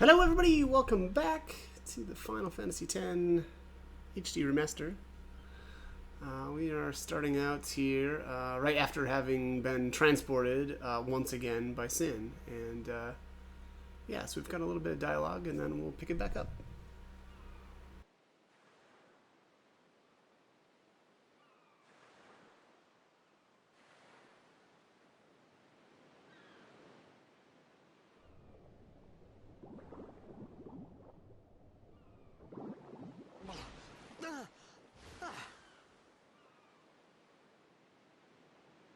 Hello everybody, welcome back to the Final Fantasy X HD Remaster. We are starting out here right after having been transported once again by Sin. And yeah, so we've got a little bit of dialogue and then we'll pick it back up.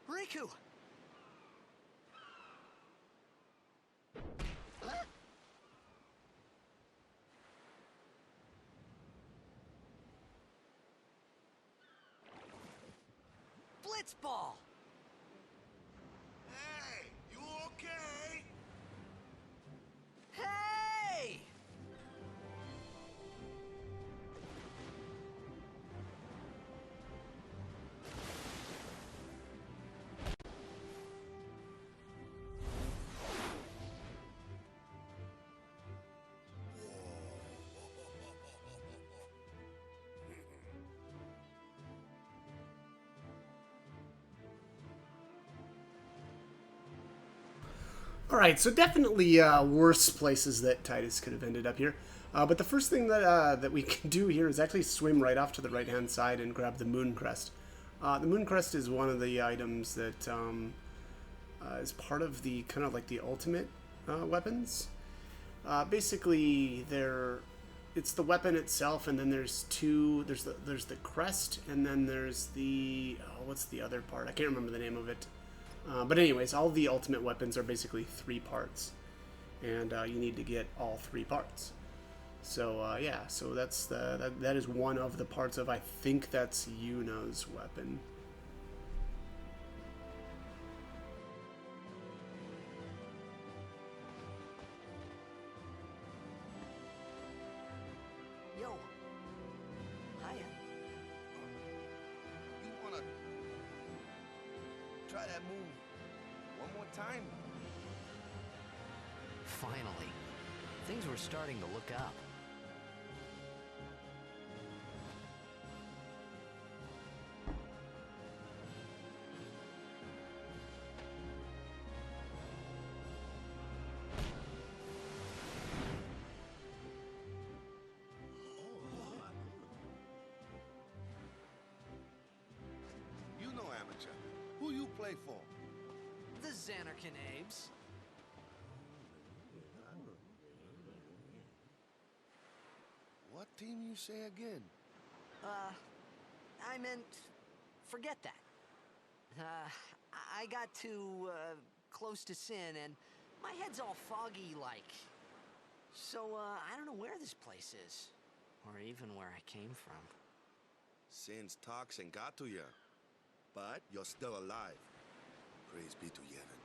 Riku! Blitzball! Hey, you okay? Hey! Alright, so definitely worse places that Titus could have ended up here. But the first thing that we can do here is actually swim right off to the right-hand side and grab the Moon Crest. The Moon Crest is one of the items that is part of the kind of like the ultimate weapons. Basically, it's the weapon itself, and then there's two. There's the crest, and then there's the what's the other part? I can't remember the name of it. But anyways, all the ultimate weapons are basically three parts, and you need to get all three parts. So yeah, so that is one of the parts of, I think that's Yuna's weapon. Yo. Hiya. You wanna try that move one more time? Finally. Things were starting to look up. You know amateur. Who you play for? The Xanarkin Abes. What team you say again? I meant... forget that. I got too, close to Sin, and my head's all foggy like. So, I don't know where this place is. Or even where I came from. Sin's toxin got to you. But you're still alive. Praise be to Yevon.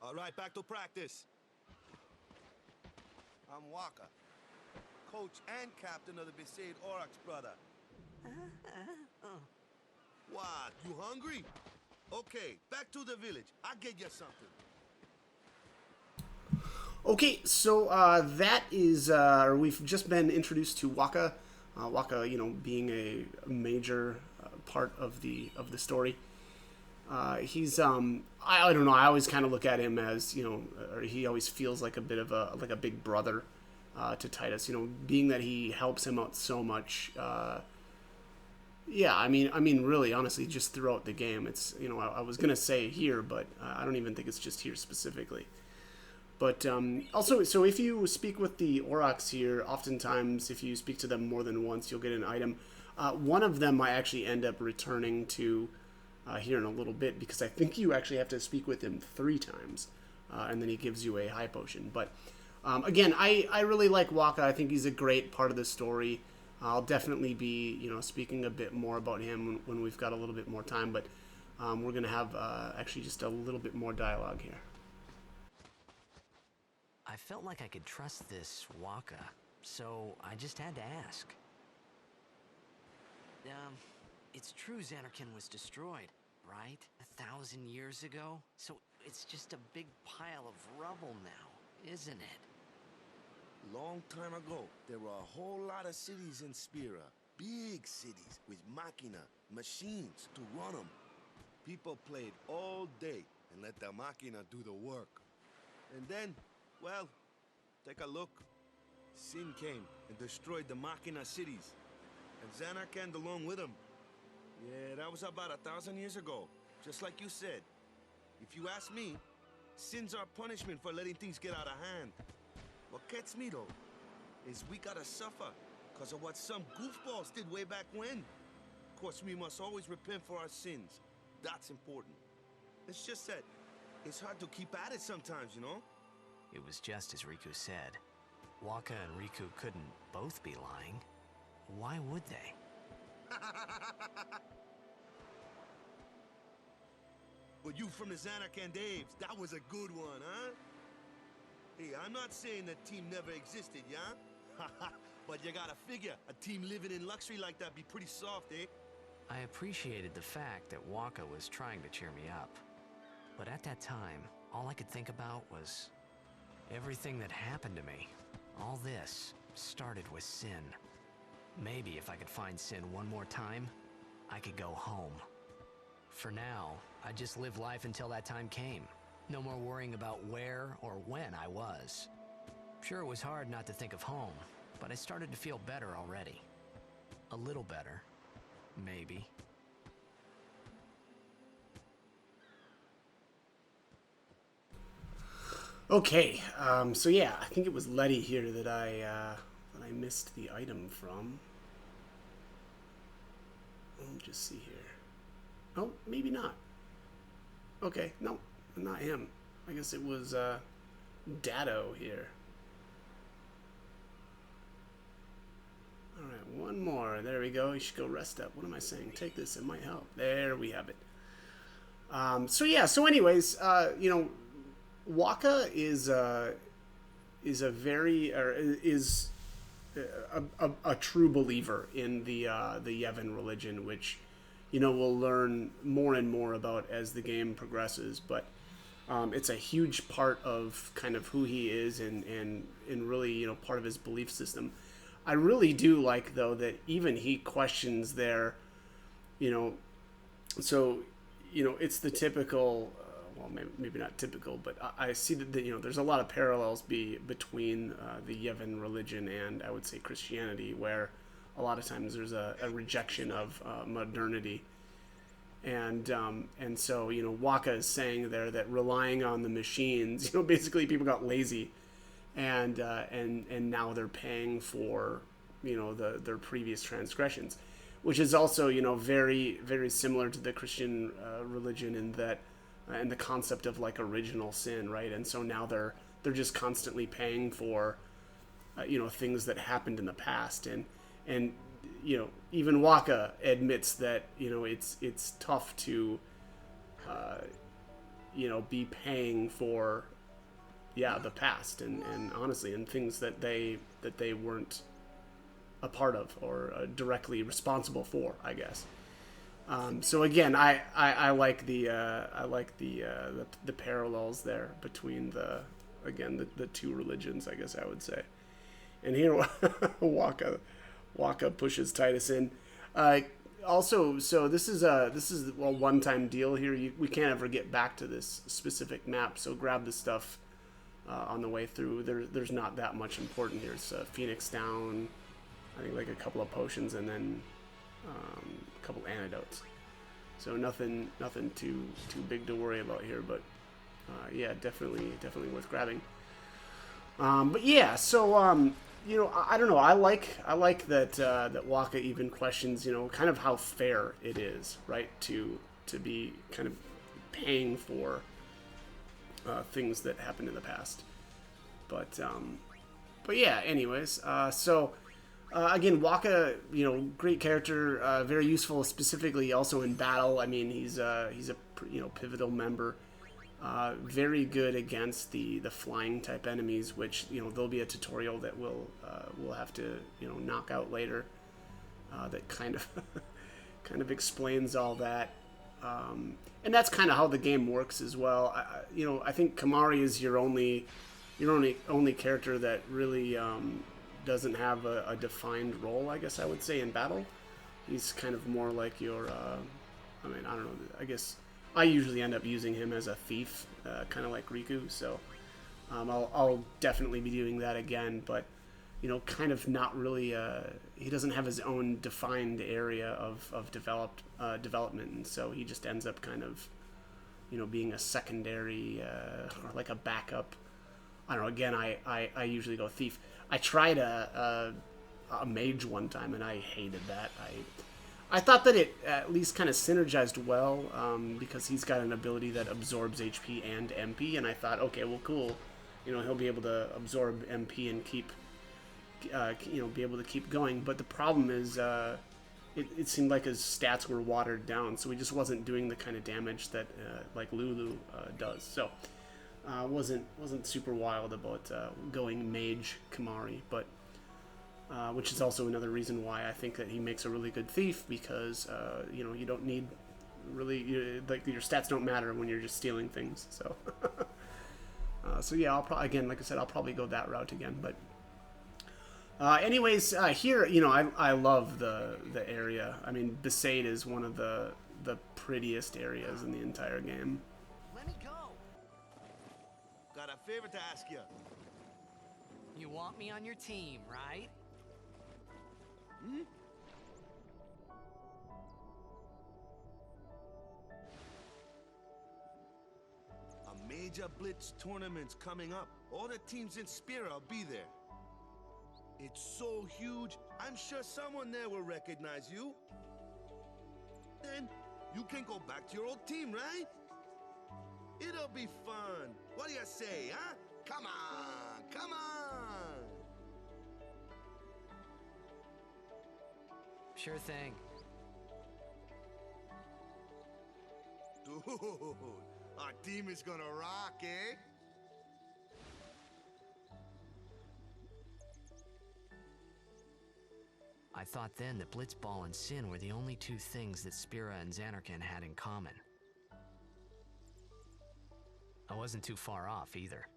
All right, back to practice. I'm Waka, coach and captain of the Besaid Oryx brother. What, you hungry? Okay, back to the village. I'll get you something. Okay, so that is, we've just been introduced to Waka. Waka, being a major part of the story. He's I don't know. I always kind of look at him as or he always feels like a bit of a big brother to Titus. Being that he helps him out so much. Yeah, I mean, really, honestly, just throughout the game, it's I was gonna say here, but I don't even think it's just here specifically. But also, so if you speak with the Aurochs here, oftentimes if you speak to them more than once, you'll get an item. One of them I actually end up returning to here in a little bit, because I think you actually have to speak with him 3 times, and then he gives you a high potion. But again, I really like Waka. I think he's a great part of the story. I'll definitely be speaking a bit more about him when we've got a little bit more time. But we're gonna have actually just a little bit more dialogue here. I felt like I could trust this Waka, so I just had to ask. It's true Xanarkin was destroyed, right? 1,000 years ago? So it's just a big pile of rubble now, isn't it? Long time ago, there were a whole lot of cities in Spira. Big cities with machina, machines to run them. People played all day and let the machina do the work. And then, well, take a look. Sin came and destroyed the machina cities. And Xanarkand along with him. Yeah, that was about 1,000 years ago. Just like you said. If you ask me, Sin's our punishment for letting things get out of hand. What gets me, though, is we gotta suffer because of what some goofballs did way back when. Of course, we must always repent for our sins. That's important. It's just that it's hard to keep at it sometimes, you know? It was just as Riku said. Waka and Riku couldn't both be lying. Why would they? But you from the Xanarkand Daves, that was a good one, huh? Hey, I'm not saying that team never existed, yeah? But you gotta figure, a team living in luxury like that be pretty soft, eh? I appreciated the fact that Waka was trying to cheer me up. But at that time, all I could think about was everything that happened to me. All this started with Sin. Maybe if I could find Sin one more time, I could go home. For now, I just lived life until that time came. No more worrying about where or when I was. Sure, it was hard not to think of home, but I started to feel better already. A little better, maybe. Okay, so yeah, I think it was Letty here that I missed the item from. Let me just see here. Oh, maybe not. Okay, no, not him. I guess it was Dado here. Alright, one more. There we go. You should go rest up. What am I saying? Take this. It might help. There we have it. So yeah, so anyways, you know, Waka is a very, or is a true believer in the Yevon religion, which, you know, we'll learn more and more about as the game progresses. But it's a huge part of kind of who he is and really, you know, part of his belief system. I really do like, though, that even he questions their, you know, so, you know, it's the typical, well, maybe not typical, but I see that, you know, there's a lot of parallels between the Yevon religion and, I would say, Christianity, where a lot of times there's a rejection of modernity. And so, you know, Waka is saying there that relying on the machines, you know, basically people got lazy, and now they're paying for, you know, their previous transgressions, which is also, you know, very, very similar to the Christian religion in that, and the concept of like original sin, right? And so now they're just constantly paying for, you know, things that happened in the past, and you know, even Waka admits that, you know, it's tough to, you know, be paying for, yeah, the past, and honestly, and things that they weren't a part of or directly responsible for, I guess. So again, I like the parallels there between the two religions, I guess I would say. And here, Waka pushes Titus in. Also, so this is a one-time deal here. We can't ever get back to this specific map, so grab the stuff on the way through. There's not that much important here. It's Phoenix down, I think, like a couple of potions, and then a couple antidotes. So nothing too big to worry about here, but yeah, definitely worth grabbing. But yeah, so you know, I don't know. I like that Waka even questions, you know, kind of how fair it is, right, to be kind of paying for things that happened in the past. But yeah. Anyways, so again, Waka, you know, great character, very useful, specifically also in battle. I mean, he's a you know, pivotal member. Very good against the flying type enemies, which, you know, there'll be a tutorial that we'll have to, you know, knock out later. That kind of explains all that. And that's kind of how the game works as well. I think Kamari is your only character that really doesn't have a defined role, I guess I would say, in battle. He's kind of more like your, I mean, I don't know, I guess I usually end up using him as a thief, kind of like Riku, so I'll definitely be doing that again, but, kind of not really, he doesn't have his own defined area of development, and so he just ends up kind of, being a secondary, or like a backup. I don't know, again, I usually go thief. I tried a mage one time, and I hated that. I thought that it at least kind of synergized well, because he's got an ability that absorbs HP and MP, and I thought, okay, well, cool. He'll be able to absorb MP and keep, be able to keep going. But the problem is, it seemed like his stats were watered down, so he just wasn't doing the kind of damage that, like Lulu does. So, wasn't super wild about going mage Kamari, but which is also another reason why I think that he makes a really good thief, because you don't need really, like, your stats don't matter when you're just stealing things. So so yeah, I'll probably, again, like I said, I'll probably go that route again. But anyways, here, I love the area. I mean, Besaid is one of the prettiest areas in the entire game. Let me go. Got a favor to ask you. You want me on your team, right? Hmm? A major blitz tournament's coming up. All the teams in Spira will be there. It's so huge, I'm sure someone there will recognize you. Then you can go back to your old team, right? It'll be fun. What do you say, huh? Come on, come on! Sure thing. Dude, our team is gonna rock, eh? I thought then that Blitzball and Sin were the only two things that Spira and Xanarkand had in common. I wasn't too far off either.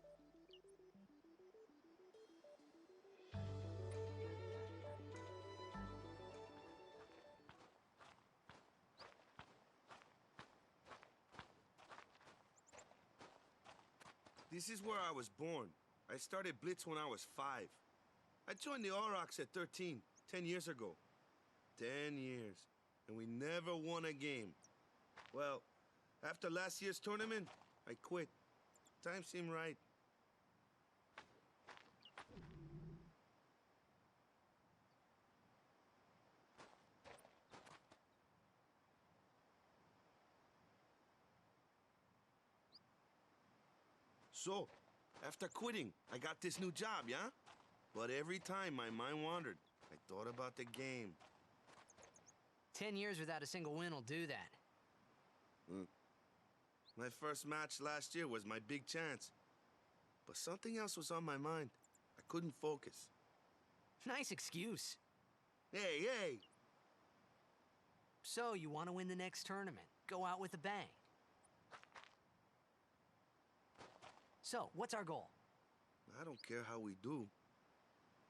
This is where I was born. I started Blitz when I was 5. I joined the Aurochs at 13, 10 years ago. 10 years, and we never won a game. Well, after last year's tournament, I quit. Time seemed right. So, after quitting, I got this new job, yeah? But every time my mind wandered, I thought about the game. 10 years without a single win will do that. My first match last year was my big chance. But something else was on my mind. I couldn't focus. Nice excuse. Hey, hey! So, you want to win the next tournament. Go out with a bang. So, what's our goal? I don't care how we do.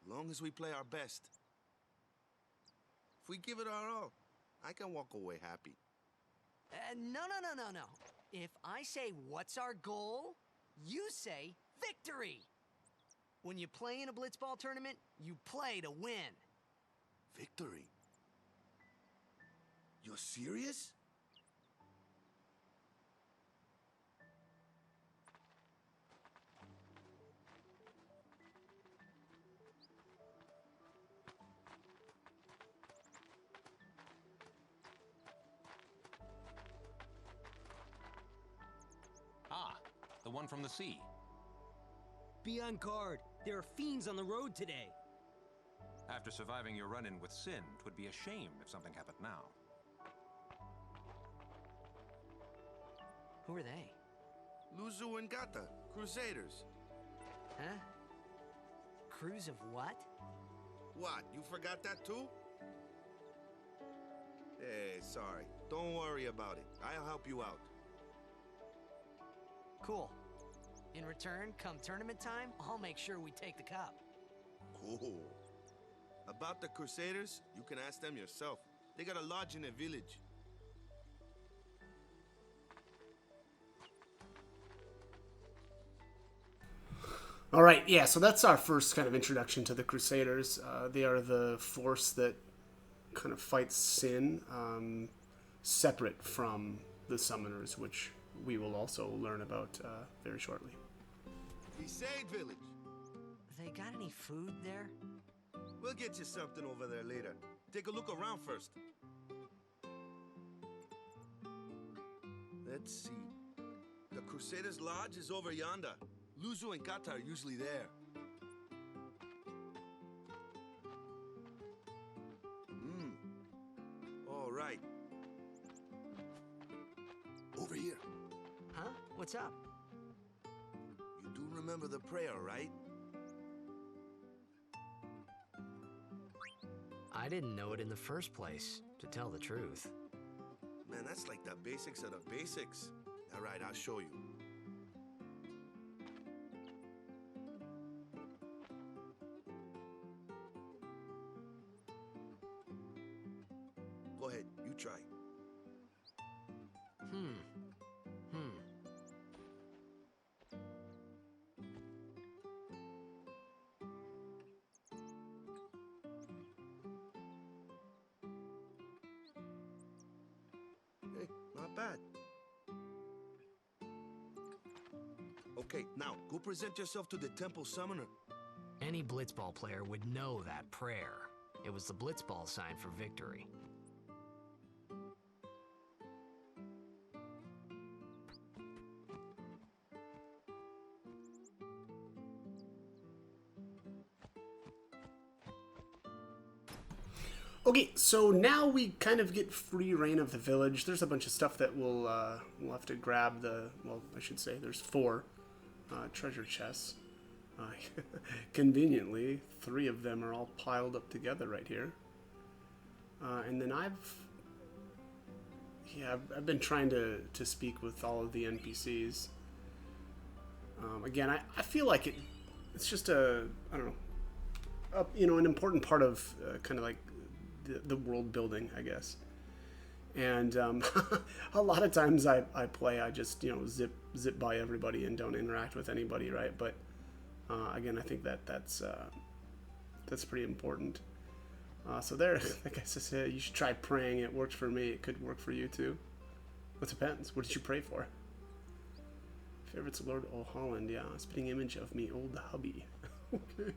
Long as we play our best. If we give it our all, I can walk away happy. No. If I say, what's our goal? You say, victory! When you play in a blitzball tournament, you play to win. Victory? You're serious? Ah, the one from the sea. Be on guard. There are fiends on the road today. After surviving your run-in with Sin, 'twould be a shame if something happened now. Who are they? Luzu and Gata, Crusaders. Huh? Crews of what? What, you forgot that too? Hey, sorry. Don't worry about it. I'll help you out. Cool. In return, come tournament time, I'll make sure we take the cup. Cool. About the Crusaders, you can ask them yourself. They got a lodge in a village. All right, yeah, so that's our first kind of introduction to the Crusaders. They are the force that kind of fights sin, separate from the Summoners, which we will also learn about very shortly. Besaid village. They got any food there? We'll get you something over there later. Take a look around first. Let's see. The Crusaders' Lodge is over yonder. Luzu and Kata are usually there. All right. Over here. Huh? What's up? You do remember the prayer, right? I didn't know it in the first place, to tell the truth. Man, that's like the basics of the basics. All right, I'll show you. Go ahead, you try. Hey, not bad. Okay, now go present yourself to the temple summoner. Any blitzball player would know that prayer. It was the blitzball sign for victory. Okay, so now we kind of get free reign of the village. There's a bunch of stuff that we'll have to grab. Well, I should say there's 4 treasure chests. Conveniently, 3 of them are all piled up together right here. And then I've been trying to speak with all of the NPCs. Again, I feel like it's just an important part of kind of like the world building, I guess. And a lot of times I just zip by everybody and don't interact with anybody, right? But again, I think that's pretty important. So there, like I said, you should try praying. It works for me. It could work for you too. It depends. What did you pray for? Favorites Lord O'Holland, yeah. Spitting image of me old hubby. Okay.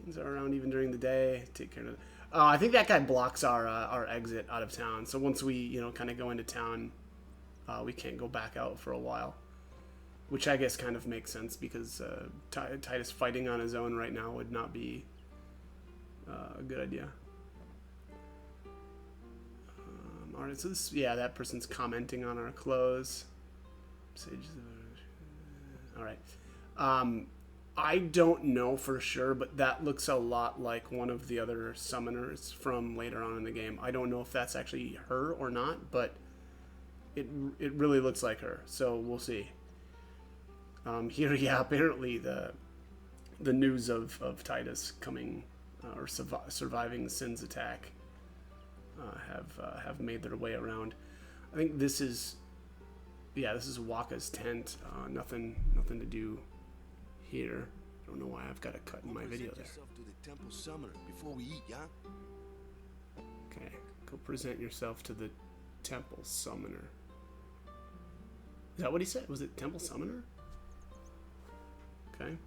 Things are around even during the day. Take care of it. I think that guy blocks our exit out of town. So once we kind of go into town, we can't go back out for a while, which I guess kind of makes sense because Titus fighting on his own right now would not be a good idea. All right, so that person's commenting on our clothes. All right. I don't know for sure, but that looks a lot like one of the other summoners from later on in the game. I don't know if that's actually her or not, but it really looks like her. So we'll see. Here, yeah, apparently the news of Titus coming or surviving Sin's attack have made their way around. I think this is Waka's tent. Nothing to do here. I don't know why I've got a cut in my video there. Yourself to the temple summoner before we eat, yeah? Okay, go present yourself to the temple summoner. Is that what he said? Was it temple summoner? Okay.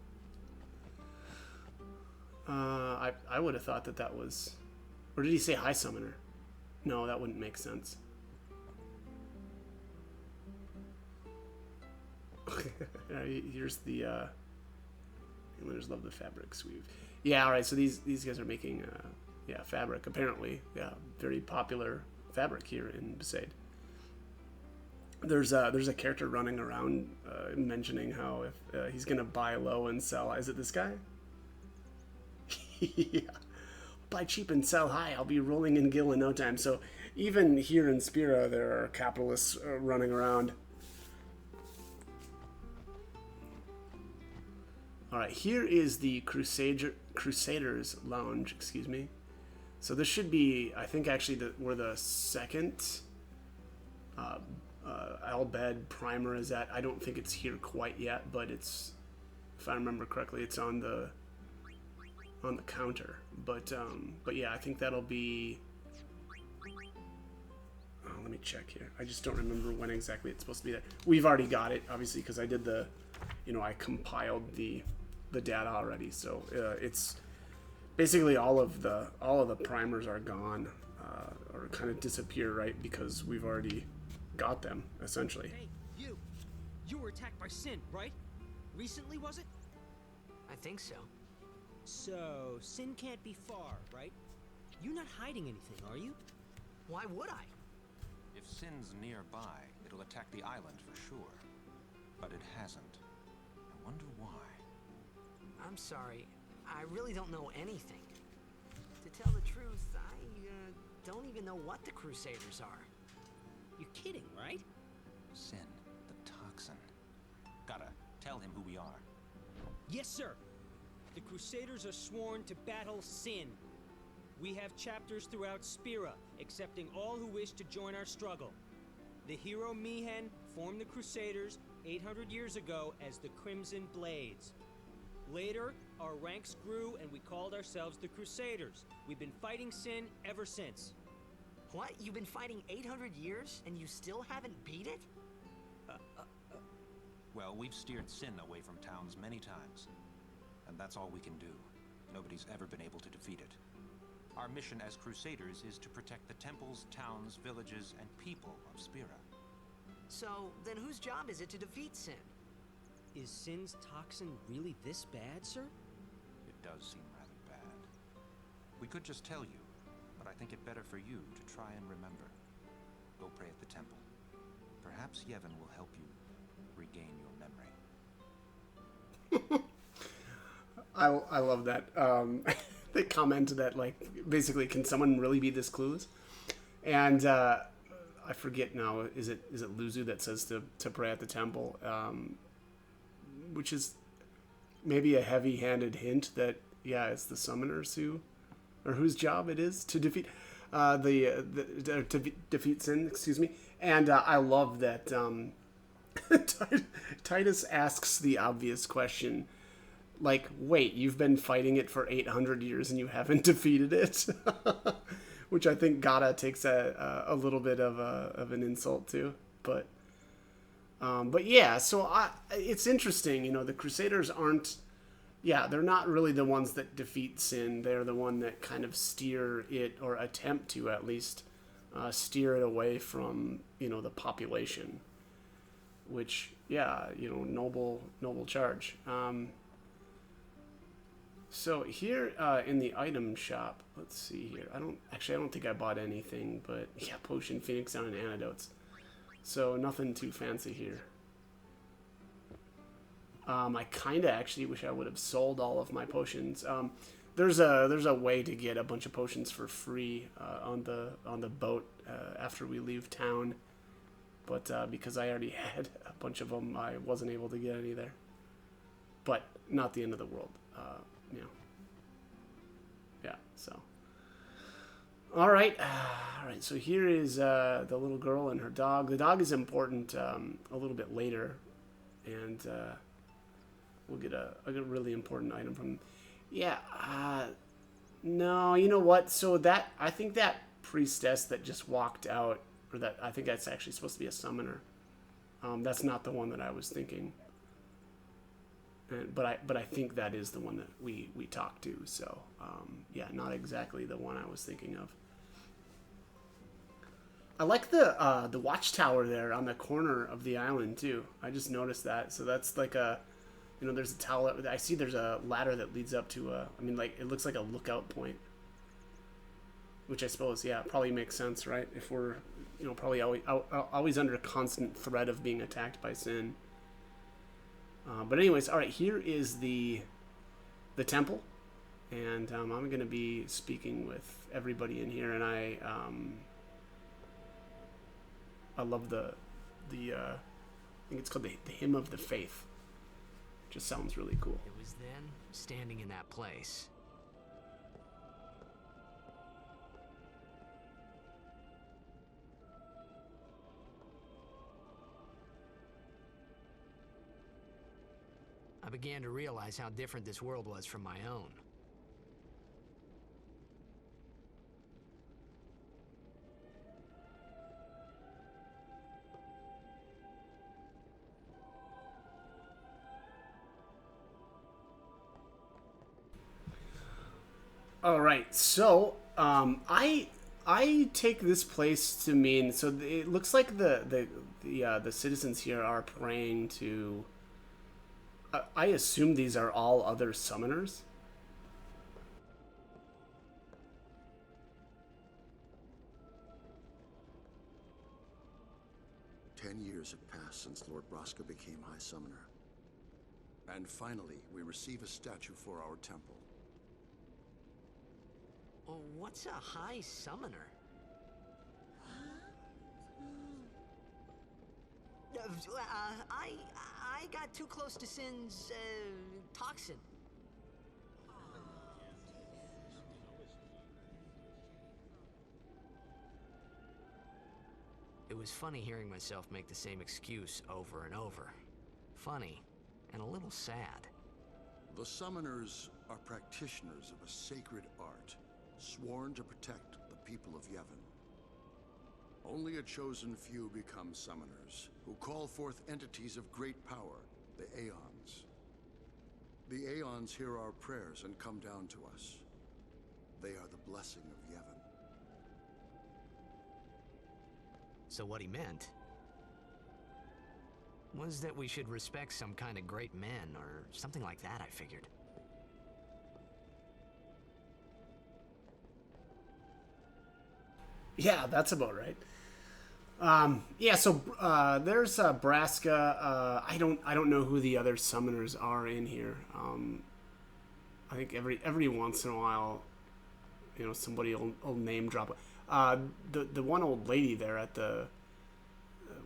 I would have thought that was, or did he say high summoner? No, that wouldn't make sense. Here's the Inlanders love the fabric weave. Yeah, all right. So these guys are making fabric. Apparently, very popular fabric here in Besaid. There's a character running around mentioning how if he's gonna buy low and sell. Is it this guy? Yeah. Buy cheap and sell high. I'll be rolling in gil in no time. So even here in Spira, there are capitalists running around. All right, here is the Crusaders Lounge. Excuse me. So this should be, I think, actually where the second Al-Bed primer is at. I don't think it's here quite yet, but it's, if I remember correctly, it's on the counter. But yeah, I think that'll be. Oh, let me check here. I just don't remember when exactly it's supposed to be there. We've already got it, obviously, because I did the, I compiled the data already. So it's basically all of the primers are gone or kind of disappear, right? Because we've already got them essentially. Hey, you were attacked by Sin, right? Recently, was it? I think so. So Sin can't be far, right? You're not hiding anything, are you? Why would I? If Sin's nearby, it'll attack the island for sure. But it hasn't. I wonder why. I'm sorry. I really don't know anything. To tell the truth, I don't even know what the Crusaders are. You're kidding, right? Sin, the toxin. Gotta tell him who we are. Yes, sir. The Crusaders are sworn to battle Sin. We have chapters throughout Spira, accepting all who wish to join our struggle. The hero Mihen formed the Crusaders 800 years ago as the Crimson Blades. Later, our ranks grew and we called ourselves the Crusaders. We've been fighting Sin ever since. What? You've been fighting 800 years and you still haven't beat it? Well, we've steered Sin away from towns many times. And that's all we can do. Nobody's ever been able to defeat it. Our mission as Crusaders is to protect the temples, towns, villages, and people of Spira. So, then whose job is it to defeat Sin? Is Sin's toxin really this bad, sir? It does seem rather bad. We could just tell you, but I think it better for you to try and remember. Go pray at the temple. Perhaps Yevon will help you regain your memory. I love that. They commented that, like, basically, can someone really be this clueless? And I forget now. Is it Luzu that says to pray at the temple? Which is maybe a heavy-handed hint that it's the summoners whose job it is to defeat defeat Sin. Excuse me. And I love that Titus asks the obvious question. Like, wait, you've been fighting it for 800 years and you haven't defeated it? Which I think Gata takes a little bit of an insult to. But yeah, so it's interesting, the Crusaders aren't, they're not really the ones that defeat Sin. They're the one that kind of steer it, or attempt to at least, steer it away from, the population. Which, noble charge. So here in the item shop, let's see here. I don't think I bought anything, but potion, phoenix down, and antidotes. So nothing too fancy here. I kind of actually wish I would have sold all of my potions. There's a way to get a bunch of potions for free on the boat after we leave town, but because I already had a bunch of them, I wasn't able to get any there. But not the end of the world. So. All right. So here is the little girl and her dog. The dog is important a little bit later, and we'll get a really important item from. No, you know what? So I think that priestess that just walked out, or that I think that's actually supposed to be a summoner. That's not the one that I was thinking. But I think that is the one that we talked to. So not exactly the one I was thinking of. I like the watchtower there on the corner of the island too. I just noticed that. So that's like there's a tower. I see there's a ladder that leads up to it looks like a lookout point. Which I suppose probably makes sense, right? If we're probably always under constant threat of being attacked by Sin. But anyways, all right, here is the temple, and I'm going to be speaking with everybody in here, and I love I think it's called the Hymn of the Faith. Just sounds really cool. It was then, standing in that place, I began to realize how different this world was from my own. All right, so I take this place to mean, so it looks like the citizens here are praying to. I assume these are all other summoners. 10 years have passed since Lord Braska became High Summoner. And finally, we receive a statue for our temple. Oh, what's a High Summoner? I got too close to Sin's, toxin. It was funny hearing myself make the same excuse over and over. Funny, and a little sad. The Summoners are practitioners of a sacred art, sworn to protect the people of Yevon. Only a chosen few become Summoners, who call forth entities of great power, the Aeons. The Aeons hear our prayers and come down to us. They are the blessing of Yevon. So what he meant was that we should respect some kind of great men, or something like that, I figured. Yeah, that's about right. Yeah, so there's Braska. I don't know who the other summoners are in here. I think every once in a while, somebody will name drop. The one old lady there at the,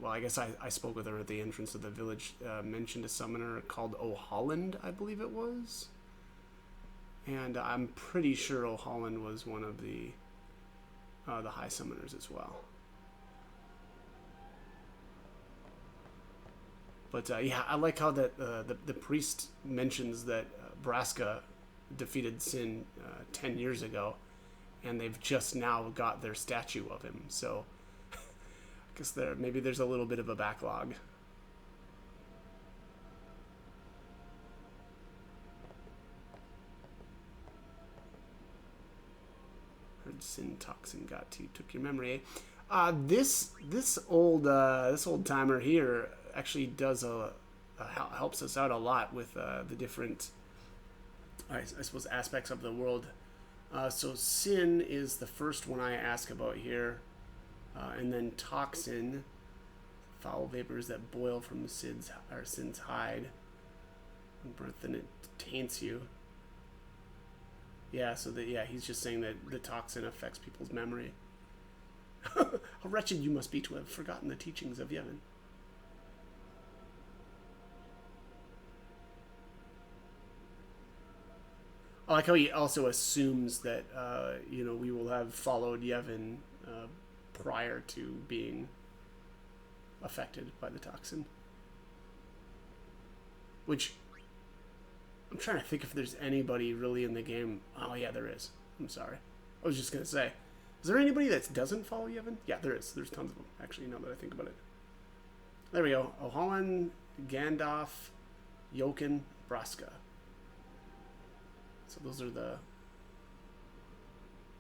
well, I guess I spoke with her at the entrance of the village, mentioned a summoner called O'Holland, I believe it was. And I'm pretty sure O'Holland was one of the High Summoners as well. But yeah, I like how that the priest mentions that Braska defeated Sin 10 years ago, and they've just now got their statue of him. So I guess maybe there's a little bit of a backlog. Heard Sin toxin got to you, took your memory. This old timer here actually does helps us out a lot with the different, I suppose, aspects of the world. So Sin is the first one I ask about here, and then toxin, foul vapors that boil from Sin's hide, and breath, and it taints you. Yeah, so he's just saying that the toxin affects people's memory. How wretched you must be to have forgotten the teachings of Yevon. I like how he also assumes that, we will have followed Yevon prior to being affected by the toxin. Which, I'm trying to think if there's anybody really in the game. Oh, yeah, there is. I'm sorry. I was just going to say, is there anybody that doesn't follow Yevon? Yeah, there is. There's tons of them, actually, now that I think about it. There we go. O'Holland, Gandalf, Jokin, Braska. So those are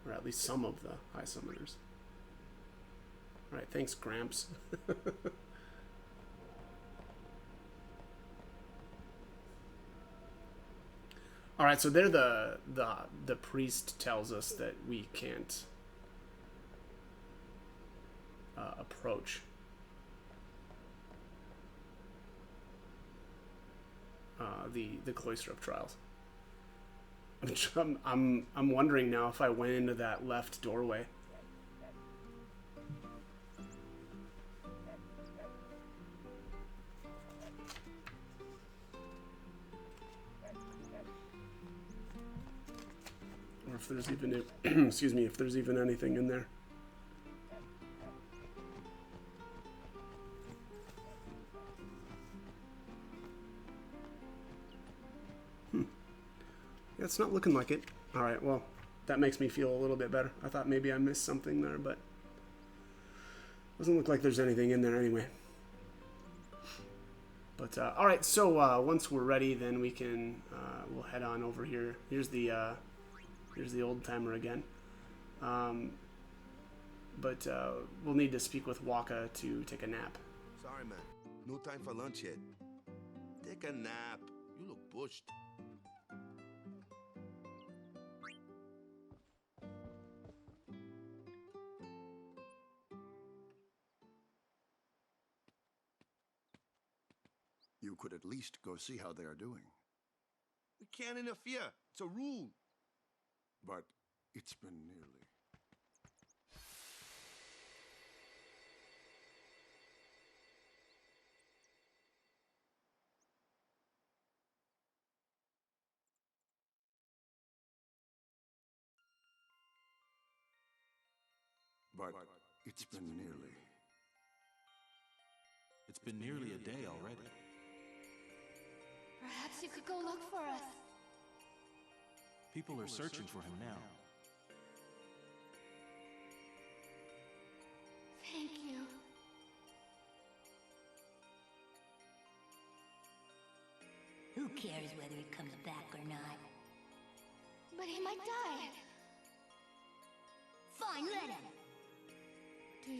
or at least some of the High Summoners. Alright, thanks, Gramps. Alright, so there the priest tells us that we can't approach. The Cloister of Trials. I'm wondering now if I went into that left doorway. if there's even excuse me, if there's even anything in there. Yeah, it's not looking like it. All right, well, that makes me feel a little bit better. I thought maybe I missed something there, but doesn't look like there's anything in there anyway. But all right, so once we're ready, then we can we'll head on over here. Here's the old timer again. But we'll need to speak with Waka to take a nap. Sorry, man. No time for lunch yet. Take a nap. You look pushed. You could at least go see how they are doing. We can't interfere. It's a rule. But it's been nearly. But it's been nearly. It's been nearly a day already. Perhaps you could go look for us. People are searching for him now. Thank you. Who cares whether he comes back or not? But he might die. Fine, let him. Do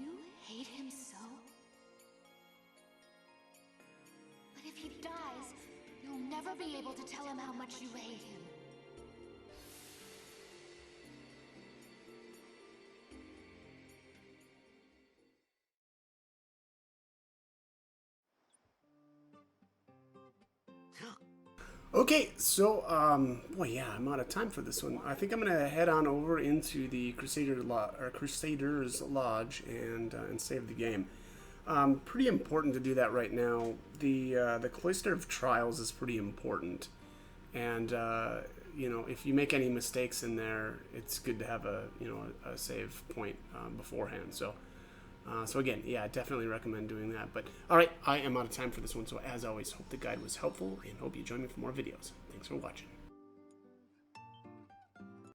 you hate him so? But if he dies, you'll never be able to tell him how much you hate him. Okay, so boy, yeah, I'm out of time for this one. I think I'm gonna head on over into the Crusaders Lodge and save the game. Pretty important to do that right now. The Cloister of Trials is pretty important, and you know, if you make any mistakes in there, it's good to have a save point beforehand. So again, yeah, I definitely recommend doing that. But all right, I am out of time for this one. So as always, hope the guide was helpful and hope you join me for more videos. Thanks for watching.